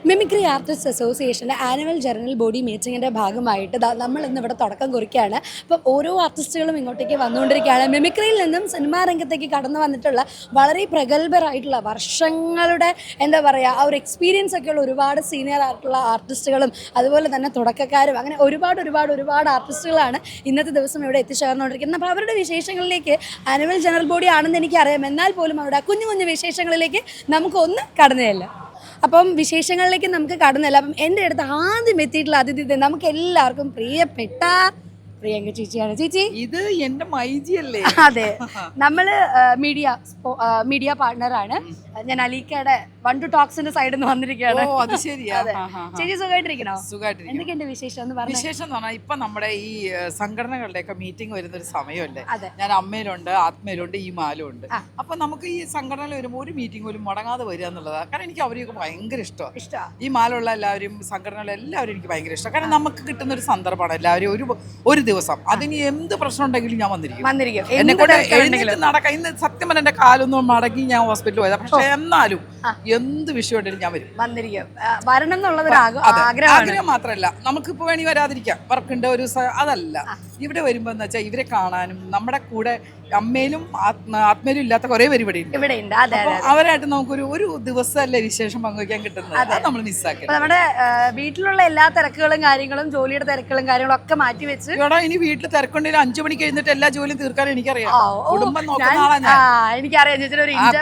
Mimicry artist അസോസിയേഷൻ്റെ annual general body മീറ്റിങ്ങിൻ്റെ ഭാഗമായിട്ട് നമ്മൾ ഇന്ന് ഇവിടെ തുടക്കം കുറിക്കുകയാണ്. അപ്പം ഓരോ ആർട്ടിസ്റ്റുകളും ഇങ്ങോട്ടേക്ക് വന്നുകൊണ്ടിരിക്കുകയാണ്. മിമിക്രിയിൽ നിന്നും സിനിമാ രംഗത്തേക്ക് കടന്നു വന്നിട്ടുള്ള വളരെ പ്രഗത്ഭരായിട്ടുള്ള വർഷങ്ങളുടെ എന്താ പറയുക ആ ഒരു എക്സ്പീരിയൻസ് ഒക്കെയുള്ള ഒരുപാട് സീനിയർ ആയിട്ടുള്ള ആർട്ടിസ്റ്റുകളും അതുപോലെ തന്നെ തുടക്കക്കാരും അങ്ങനെ ഒരുപാട് ആർട്ടിസ്റ്റുകളാണ് ഇന്നത്തെ ദിവസം ഇവിടെ എത്തിച്ചേർന്നുകൊണ്ടിരിക്കുന്നത്. അപ്പോൾ അവരുടെ വിശേഷങ്ങളിലേക്ക് ആനുവൽ ജനറൽ ബോഡി ആണെന്ന് എനിക്കറിയാം, എന്നാൽ പോലും അവരുടെ കുഞ്ഞു കുഞ്ഞു വിശേഷങ്ങളിലേക്ക് നമുക്കൊന്ന് കടന്നുതല്ല. അപ്പം വിശേഷങ്ങളിലേക്ക് നമുക്ക് കടന്നല്ല. അപ്പം എൻ്റെ അടുത്ത് ആദ്യം എത്തിയിട്ടുള്ള അതിഥി നമുക്ക് എല്ലാവർക്കും പ്രിയപ്പെട്ട പ്രിയങ്ക ചേച്ചിയാണ്. ചേച്ചി, ഇത് എന്റെ മൈജി അല്ലേ? അതെ, നമ്മള് മീഡിയ പാർട്ട്ണറാണ്. ഞാൻ അലീക്കയുടെ 1 to Talksന്റെ സൈഡിൽ നിന്ന് വന്നിരിക്കുകയാണ്. ചേച്ചി സുഖമായിട്ടിരിക്കണോ? എന്തൊക്കെയുണ്ട് വിശേഷം എന്ന് പറഞ്ഞു? വിശേഷം എന്ന് പറഞ്ഞാൽ ഇപ്പൊ നമ്മുടെ ഈ സംഘടനകളുടെ ഒക്കെ മീറ്റിംഗ് വരുന്ന ഒരു സമയമല്ലേ. ഞാൻ അമ്മയിലുണ്ട്, ആത്മയിലുണ്ട്, ഈ മാലും ഉണ്ട്. അപ്പൊ നമുക്ക് ഈ സംഘടനയിൽ വരുമ്പോൾ ഒരു മീറ്റിംഗ് പോലും മുടങ്ങാതെ വരിക എന്നുള്ളതാണ്. കാരണം എനിക്ക് അവരെയൊക്കെ ഭയങ്കര ഇഷ്ടമാണ്. ഈ മാലുള്ള എല്ലാവരും സംഘടനകൾ എല്ലാവരും എനിക്ക് ഭയങ്കര ഇഷ്ടമാണ്. കാരണം നമുക്ക് കിട്ടുന്ന ഒരു സന്ദർഭമാണ് എല്ലാവരും ഒരു ദിവസം അതിന് എന്ത് പ്രശ്നം ഉണ്ടെങ്കിലും ഞാൻ വന്നിരിക്കും. എന്നെ കൊണ്ട് എഴുന്നേറ്റ് നടക്കാം. ഇന്ന് സത്യം പറഞ്ഞ എന്റെ കാലൊന്നും മടങ്ങി ഞാൻ ഹോസ്പിറ്റലിൽ പോയത്. പക്ഷെ എന്നാലും എന്ത് വിഷയം ഉണ്ടെങ്കിലും ഞാൻ വരണം എന്നുള്ളത് ആഗ്രഹം മാത്രമല്ല, നമുക്കിപ്പോ വേണി വരാതിരിക്കാം, വർക്കുണ്ട് ഒരു അതല്ല. ഇവിടെ വരുമ്പോ എന്ന് വെച്ചാൽ ഇവരെ കാണാനും നമ്മുടെ കൂടെ അമ്മയിലും ആത്മയിലും ഇല്ലാത്ത കുറെ പേര് ഇവിടെ ഉണ്ട്. അവരായിട്ട് നമുക്കൊരു ദിവസമല്ലേ വിശേഷം പങ്കുവയ്ക്കാൻ കിട്ടുന്നത്. അത് നമ്മൾ മിസ്സാക്കി. നമ്മുടെ വീട്ടിലുള്ള എല്ലാ തിരക്കുകളും കാര്യങ്ങളും ജോലിയുടെ തിരക്കുകളും കാര്യങ്ങളും ഒക്കെ മാറ്റി വെച്ച് ഇവിടെ ഇനി വീട്ടിൽ തിരക്കുണ്ടെങ്കിൽ 5 മണിക്ക് എഴുന്നിട്ട് എല്ലാ ജോലിയും തീർക്കാൻ എനിക്കറിയാം. കുടുംബം നോക്കുന്ന ആളാണ്.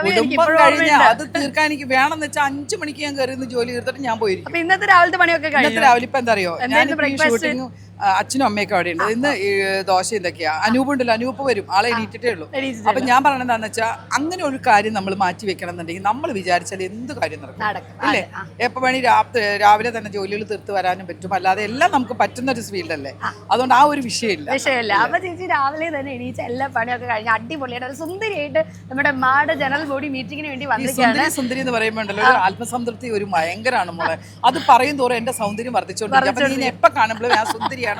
കുടുംബം കഴിഞ്ഞ അത് തീർക്കാൻ എനിക്ക് വേണമെന്ന് വെച്ചാൽ 5 മണിക്ക് ഞാൻ കയറി ജോലി തീർത്തിട്ട് ഞാൻ പോയിരിക്കും. ഇന്നത്തെ രാവിലത്തെ പണിയൊക്കെ രാവിലെ ഇപ്പൊ എന്താ അറിയോ, ഞാൻ ഷൂട്ടിങ് അച്ഛനും അമ്മയൊക്കെ അവിടെ ഉണ്ട്. ഇന്ന് ദോശ എന്തൊക്കെയാ. അനൂപുണ്ടല്ലോ, അനൂപ് വരും, ആളെ എണീറ്റിട്ടേ ഉള്ളൂ. അപ്പൊ ഞാൻ പറയണത് എന്താണെന്ന് വെച്ചാൽ അങ്ങനെ ഒരു കാര്യം നമ്മൾ മാറ്റി വെക്കണം എന്നുണ്ടെങ്കിൽ നമ്മൾ വിചാരിച്ചാൽ എന്ത് കാര്യം നടക്കും അല്ലേ. എപ്പോ വേണി രാവിലെ തന്നെ ജോലികൾ തീർത്ത് വരാനും പറ്റും. അല്ലാതെ എല്ലാം നമുക്ക് പറ്റുന്ന ഒരു ഫീൽഡല്ലേ. അതുകൊണ്ട് ആ ഒരു വിഷയമില്ല. അപ്പൊ ചേച്ചി രാവിലെ തന്നെ എണീച്ച എല്ലാ പണിയൊക്കെ കഴിഞ്ഞ് അടിപൊളിയായിട്ട് ഒരു സുന്ദരിയായിട്ട് നമ്മുടെ മാട ജനറൽ ബോഡി മീറ്റിംഗിന് വേണ്ടി വന്നിരിക്കുകയാണ്. സുന്ദരി എന്ന് പറയുമ്പോണ്ടല്ലോ ഒരു ആത്മസംതൃപ്തി ഒരു ഭയങ്കരമാണ് മോളെ. അത് പറയും തോറും എന്റെ സൗന്ദര്യം വർദ്ധിച്ചോണ്ടിരിക്കും. എപ്പോ കാണുമ്പോഴും ഞാൻ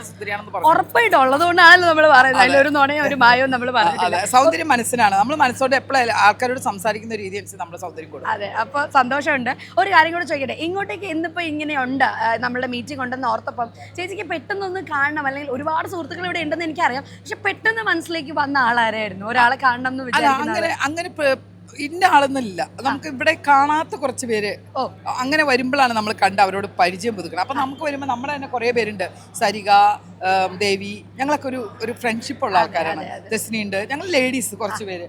ഉറപ്പായിട്ട് ഉള്ളതുകൊണ്ടാണല്ലോ നമ്മൾ പറയുന്നത്. ഒരു നുണയോ ഒരു മായവും നമ്മൾ പറഞ്ഞിട്ടില്ല. സൗന്ദര്യം മനസ്സിനാണ്. നമ്മൾ മനസ്സോടെ എപ്പോഴും ആൾക്കാരോട് സംസാരിക്കുന്ന രീതി അനുസരിച്ച് നമ്മുടെ സൗന്ദര്യം കൂടും. അതെ, അപ്പൊ സന്തോഷമുണ്ട്. ഒരു കാര്യം കൂടെ ചോദിക്കട്ടെ, ഇങ്ങോട്ടേക്ക് ഇന്നിപ്പോ ഇങ്ങനെ ഉണ്ട് നമ്മുടെ മീറ്റിംഗ് ഉണ്ടെന്ന് ഓർത്തപ്പം ചേച്ചിക്ക് പെട്ടെന്നൊന്ന് കാണണം, അല്ലെങ്കിൽ ഒരുപാട് സുഹൃത്തുക്കൾ ഇവിടെ ഉണ്ടെന്ന് എനിക്കറിയാം, പക്ഷെ പെട്ടെന്ന് മനസ്സിലേക്ക് വന്ന ആളാരായിരുന്നു? ഒരാളെ കാണണം എന്ന് വിചാരിക്കുന്നത്? അങ്ങനെ ഇന്ന ആളൊന്നുമില്ല. നമുക്ക് ഇവിടെ കാണാത്ത കുറച്ച് പേര് അങ്ങനെ വരുമ്പോഴാണ് നമ്മൾ കണ്ട് അവരോട് പരിചയം പുതുക്കണം. അപ്പൊ നമുക്ക് വരുമ്പോൾ നമ്മുടെ തന്നെ കുറെ പേരുണ്ട്. സരിക, ദേവി, ഞങ്ങളൊക്കെ ഒരു ഫ്രണ്ട്ഷിപ്പ് ഉള്ള ആൾക്കാരാണ്. ദസ്നി ഉണ്ട്, ഞങ്ങൾ ലേഡീസ് കുറച്ച് പേര്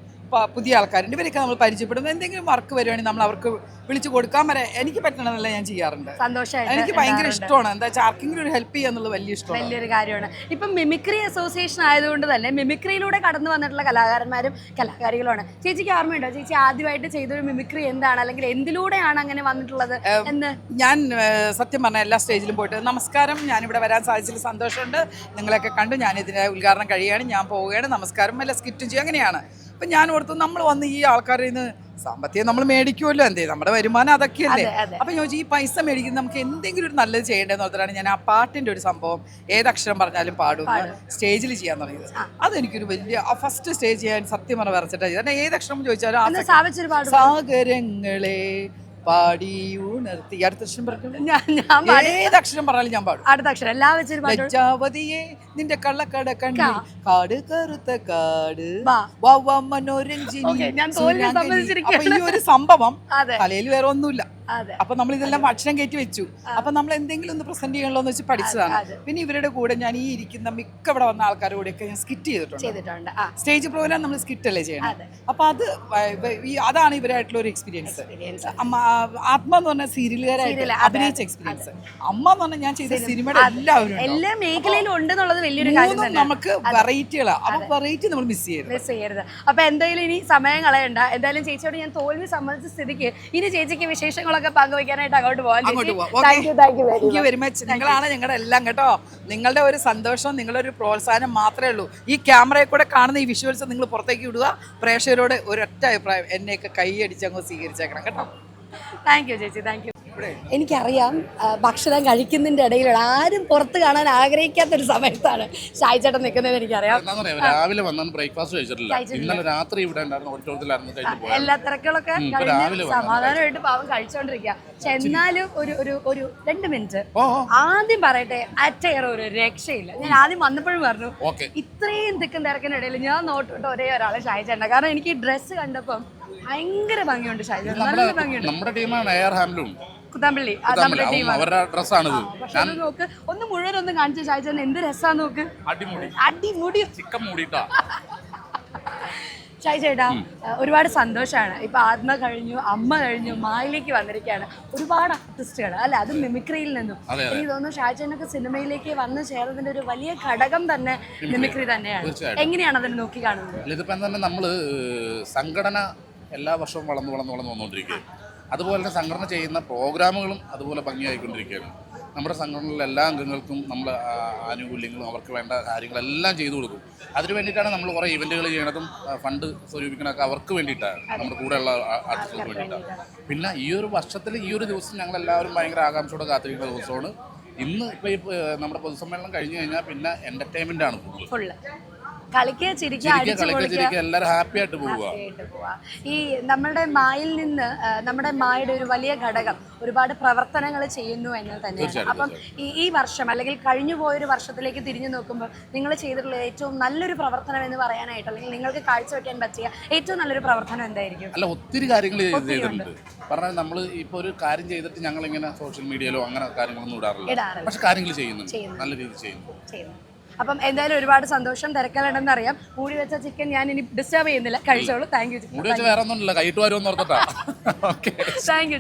പുതിയ ആൾക്കാരുണ്ട്. ഇവരൊക്കെ നമ്മൾ പരിചയപ്പെടും. എന്തെങ്കിലും വർക്ക് വരുവാണെങ്കിൽ നമ്മൾ അവർക്ക് വിളിച്ചു കൊടുക്കാൻ വരെ എനിക്ക് പറ്റണമെന്നല്ല ഞാൻ ചെയ്യാറുണ്ട്. സന്തോഷമായിട്ട് എനിക്ക് ഭയങ്കര ഇഷ്ടമാണ്. എന്താ വെച്ചാൽ ആർക്കെങ്കിലും ഒരു ഹെൽപ്പ് ചെയ്യുക എന്നുള്ളത് വലിയൊരു കാര്യമാണ്. ഇപ്പം മിമിക്രി അസോസിയേഷൻ ആയതുകൊണ്ട് തന്നെ മിമിക്രിയിലൂടെ കടന്നു വന്നിട്ടുള്ള കലാകാരന്മാരും കലാകാരികളുമാണ്. ചേച്ചിക്ക് ഓർമ്മയുണ്ടോ ചേച്ചി ആദ്യമായിട്ട് ചെയ്തൊരു മിമിക്രി എന്താണ്, അല്ലെങ്കിൽ എന്തിലൂടെയാണ് അങ്ങനെ വന്നിട്ടുള്ളത് എന്ന്? ഞാൻ സത്യം പറഞ്ഞ എല്ലാ സ്റ്റേജിലും പോയിട്ട് നമസ്കാരം, ഞാനിവിടെ വരാൻ സാധിച്ചതിൽ സന്തോഷമുണ്ട്, നിങ്ങളെയൊക്കെ കണ്ടു, ഞാൻ ഇതിൻ്റെ ഉദ്ഘാടനം കഴിയുകയാണ്, ഞാൻ പോവുകയാണ്, നമസ്കാരം, വല്ല സ്കിറ്റും ചെയ്യും, അങ്ങനെയാണ്. അപ്പം ഞാൻ ഓർത്തു നമ്മൾ വന്ന് ഈ ആൾക്കാരിൽ നിന്ന് സാമ്പത്തികം നമ്മൾ മേടിക്കുമല്ലോ, എന്തേ നമ്മുടെ വരുമാനം അതൊക്കെയല്ലേ. അപ്പം ചോദിച്ചു ഈ പൈസ മേടിക്കുന്നത് നമുക്ക് എന്തെങ്കിലും ഒരു നല്ലത് ചെയ്യേണ്ടതെന്ന് ഓർത്താണ് ഞാൻ ആ പാട്ടിൻ്റെ ഒരു സംഭവം ഏതക്ഷരം പറഞ്ഞാലും പാടുന്നു സ്റ്റേജിൽ ചെയ്യാൻ തുടങ്ങിയത്. അതെനിക്കൊരു വലിയ ഫസ്റ്റ് സ്റ്റേജ് ചെയ്യാൻ സത്യം പറഞ്ഞ വരച്ചിട്ടാണ് ചെയ്തത്. ഏതക്ഷരം ചോദിച്ചാലും സാഗരങ്ങളെ പാടി ഉണർത്തി അടുത്തക്ഷരം പറഞ്ഞു ഏതക്ഷരം പറഞ്ഞാലും ഞാൻ പാടും. ലജ്ജാവതിയെ നിന്റെ കള്ളക്കട കണ്ണി കാട് കറുത്ത കാട് മനോരഞ്ജിനി. ഈ ഒരു സംഭവം തലയിൽ വേറെ ഒന്നുമില്ല. അപ്പൊ നമ്മൾ ഇതെല്ലാം ഭക്ഷണം കയറ്റി വെച്ചു. അപ്പൊ നമ്മൾ എന്തെങ്കിലും ഒന്ന് പ്രസന്റ് ചെയ്യണല്ലോ എന്ന് വെച്ച് പഠിച്ചതാണ്. പിന്നെ ഇവരുടെ കൂടെ ഞാൻ ഈ ഇരിക്കുന്ന മിക്ക ഇവിടെ വന്ന ആൾക്കാരുടെ കൂടെയൊക്കെ ഞാൻ സ്കിറ്റ് ചെയ്തിട്ടുണ്ട്. സ്റ്റേജ് പ്രോഗ്രാം നമ്മൾ സ്കിറ്റ് അല്ലേ ചെയ്യണം. അപ്പൊ അതാണ് ഇവരായിട്ടുള്ള ഒരു എക്സ്പീരിയൻസ്. ആത്മ എന്ന് പറഞ്ഞ സീരിയലുകാരായിട്ട് അഭിനയിച്ച എക്സ്പീരിയൻസ്. അമ്മ എന്ന് പറഞ്ഞാൽ ഞാൻ ചെയ്ത സിനിമയുടെ എല്ലാവരും എല്ലാ മേഖലയിലും ഉണ്ടെന്നുള്ളത് വലിയൊരു കാര്യം. നമുക്ക് വെറൈറ്റികളാണ്. അപ്പൊ വെറൈറ്റി നമ്മൾ മിസ് ചെയ്യരുത്. അപ്പൊ എന്തായാലും ഇനി സമയം കളയണ്ട. എന്തായാലും ചേച്ചിയോട് ഞാൻ തോൽവി സമ്മതിച്ച സ്ഥിതിക്ക് ഇനി ചേച്ചിക്ക് വിശേഷങ്ങൾ പങ്കുവയ്ക്കാനായിട്ട് അങ്ങോട്ട് പോകാം. നിങ്ങളാണ് ഞങ്ങളുടെ എല്ലാം കേട്ടോ. നിങ്ങളുടെ ഒരു സന്തോഷം, നിങ്ങളുടെ ഒരു പ്രോത്സാഹനം മാത്രമേ ഉള്ളൂ. ഈ ക്യാമറയിൽ കൂടെ കാണുന്ന ഈ വിഷ്വൽസ് നിങ്ങൾ പുറത്തേക്ക് വിടുക. പ്രേക്ഷകരോട് ഒരൊറ്റ അഭിപ്രായം, എന്നെയൊക്കെ കൈയടിച്ച് അങ്ങ് സ്വീകരിച്ചേക്കണം കേട്ടോ. താങ്ക് യു ചേച്ചി, താങ്ക് യു. എനിക്കറിയാം ഭക്ഷണം കഴിക്കുന്നതിൻ്റെ ഇടയിലുള്ള ആരും പുറത്ത് കാണാൻ ആഗ്രഹിക്കാത്തൊരു സമയത്താണ് ഷായി ചേട്ടൻ നിൽക്കുന്നത് എനിക്കറിയാം. രാവിലെ വന്നാണ് ബ്രേക്ക്ഫാസ്റ്റ് കഴിച്ചിട്ടില്ല. ഇന്നലെ രാത്രി ഇവിടെ ഉണ്ടായിരുന്നു, ഓഡിറ്റോറിയത്തിലായിരുന്നു കഴിഞ്ഞു പോയത്. എല്ലാ തിരക്കുകളൊക്കെ കഴിഞ്ഞ് സമാധാനമായിട്ട് പാവം കഴിച്ചോണ്ടിരിക്കുക. പക്ഷെ എന്നാലും ഒരു 2 മിനിറ്റ് ആദ്യം പറയട്ടെ, അറ്റയർ ഒരു രക്ഷയില്ല. ഞാൻ ആദ്യം വന്നപ്പോഴും പറഞ്ഞു ഇത്രയും തിക്കും തിരക്കിനിടയിൽ ഞാൻ നോട്ടിട്ട് ഒരേ ഒരാളെ ഷായി ചേട്ടൻ. കാരണം എനിക്ക് ഈ ഡ്രസ്സ് കണ്ടപ്പം ഭയങ്കര ഭംഗിയുണ്ട് ഷായി ചേട്ടൻ, നല്ല ഭംഗിയുണ്ട്. നമ്മുടെ ടീമാണ് എയർ ഹാൻഡ്ലൂം കുത്തമ്പള്ളി, നമ്മുടെ ടീമാണ്. അവരുടെ ഡ്രസ്സാണിത്. പക്ഷെ അത് നോക്ക്, ഒന്ന് മുഴുവൻ കാണിച്ചു ഷായി ചേട്ടൻ, എന്ത് രസാന്ന് നോക്ക്. അടിമുടി ചിക്കൻ മൂടിട്ടാ. ഷായി ചേട്ടാ, ഒരുപാട് സന്തോഷമാണ്. ഇപ്പൊ ആത്മ കഴിഞ്ഞു, അമ്മ കഴിഞ്ഞു, മായിലേക്ക് വന്നിരിക്കുകയാണ്. ഒരുപാട് ആർട്ടിസ്റ്റുകൾ അല്ലെ, അത് മിമിക്രിയിൽ നിന്നും. എനിക്ക് തോന്നുന്നു ഷായി ചേട്ടനൊക്കെ സിനിമയിലേക്ക് വന്നു ചേർന്നതിന്റെ ഒരു വലിയ ഘടകം തന്നെ മിമിക്രി തന്നെയാണ്. എങ്ങനെയാണ് അതിനെ നോക്കി കാണുന്നത്? ഇതിപ്പം തന്നെ നമ്മള് സംഘടന എല്ലാ വർഷവും വളർന്നു വന്നുകൊണ്ടിരിക്കുകയാണ്. അതുപോലെ തന്നെ സംഘടന ചെയ്യുന്ന പ്രോഗ്രാമുകളും അതുപോലെ ഭംഗിയായിക്കൊണ്ടിരിക്കുകയാണ്. നമ്മുടെ സംഘടനയിലെ എല്ലാ അംഗങ്ങൾക്കും നമ്മൾ ആനുകൂല്യങ്ങളും അവർക്ക് വേണ്ട കാര്യങ്ങളെല്ലാം ചെയ്തു കൊടുക്കും. അതിന് വേണ്ടിയിട്ടാണ് നമ്മൾ കുറേ ഇവൻറ്റുകൾ ചെയ്യണതും ഫണ്ട് സ്വരൂപിക്കണമൊക്കെ അവർക്ക് വേണ്ടിയിട്ടാണ്, നമ്മുടെ കൂടെയുള്ള ആർട്ടിസ്റ്റുകൾക്ക് വേണ്ടിയിട്ടാണ്. പിന്നെ ഈ ഒരു വർഷത്തിൽ ഈ ഒരു ദിവസം ഞങ്ങളെല്ലാവരും ഭയങ്കര ആകാംക്ഷയോടെ കാത്തിരിക്കുന്ന ദിവസമാണ് ഇന്ന്. ഇപ്പോൾ ഈ നമ്മുടെ പൊതുസമ്മേളനം കഴിഞ്ഞു കഴിഞ്ഞാൽ പിന്നെ എൻ്റർടൈൻമെൻ്റ് ആണ് ഫുള്ള്. കളിക്കുക, ചിരിക്കുക, എല്ലാവരും ഹാപ്പി ആയിട്ട് പോവുക. ഈ നമ്മുടെ മായിൽ നിന്ന് നമ്മുടെ മായുടെ ഒരു വലിയ ഘടകം ഒരുപാട് പ്രവർത്തനങ്ങൾ ചെയ്യുന്നു എന്ന് തന്നെയാണ്. അപ്പം ഈ വർഷം അല്ലെങ്കിൽ കഴിഞ്ഞു പോയൊരു വർഷത്തിലേക്ക് തിരിഞ്ഞു നോക്കുമ്പോൾ നിങ്ങൾ ചെയ്തിട്ടുള്ള ഏറ്റവും നല്ലൊരു പ്രവർത്തനം എന്ന് പറയാനായിട്ട്, അല്ലെങ്കിൽ നിങ്ങൾക്ക് കാഴ്ചവെക്കാൻ പറ്റിയ ഏറ്റവും നല്ലൊരു പ്രവർത്തനം എന്തായിരിക്കും? അല്ല, ഒത്തിരി കാര്യങ്ങൾ ചെയ്തിട്ടുണ്ട്. പറഞ്ഞാൽ നമ്മൾ ഇപ്പോൾ ഒരു കാര്യം ചെയ്തിട്ട് ഞങ്ങളിങ്ങനെ സോഷ്യൽ മീഡിയയിലോ അങ്ങനെ കാര്യങ്ങളൊന്നും ഇടാറില്ല. പക്ഷെ കാര്യങ്ങൾ ചെയ്യുന്നുണ്ട്, നല്ല രീതിയിൽ ചെയ്യുന്നു. അപ്പം എന്തായാലും ഒരുപാട് സന്തോഷം. തിരക്കലുണ്ടെന്ന് അറിയാം. മൂടി വെച്ച ചിക്കൻ ഞാൻ ഇനി ഡിസ്റ്റർബ് ചെയ്യുന്നില്ല, കഴിച്ചോളൂ. താങ്ക് യു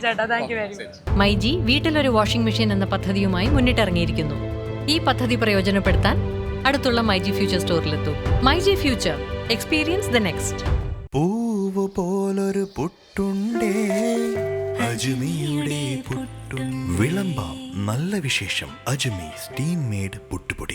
ചേട്ടാ, thank you very much. MyG വീട്ടിലൊരു വാഷിംഗ് മെഷീൻ എന്ന പദ്ധതിയുമായി മുന്നിട്ടിറങ്ങിയിരിക്കുന്നു. ഈ പദ്ധതി പ്രയോജനപ്പെടുത്താൻ അടുത്തുള്ള മൈജി ഫ്യൂച്ചർ സ്റ്റോറിലെത്തൂ. MyG future, experience the next. പൂവ് പോലൊരു പുട്ടുണ്ടേ അജ്മിയുടെ പുട്ടും. വിളമ്പാം നല്ല വിശേഷം. അജ്മി സ്റ്റീം മെയ്ഡ് പുട്ടുപൊടി.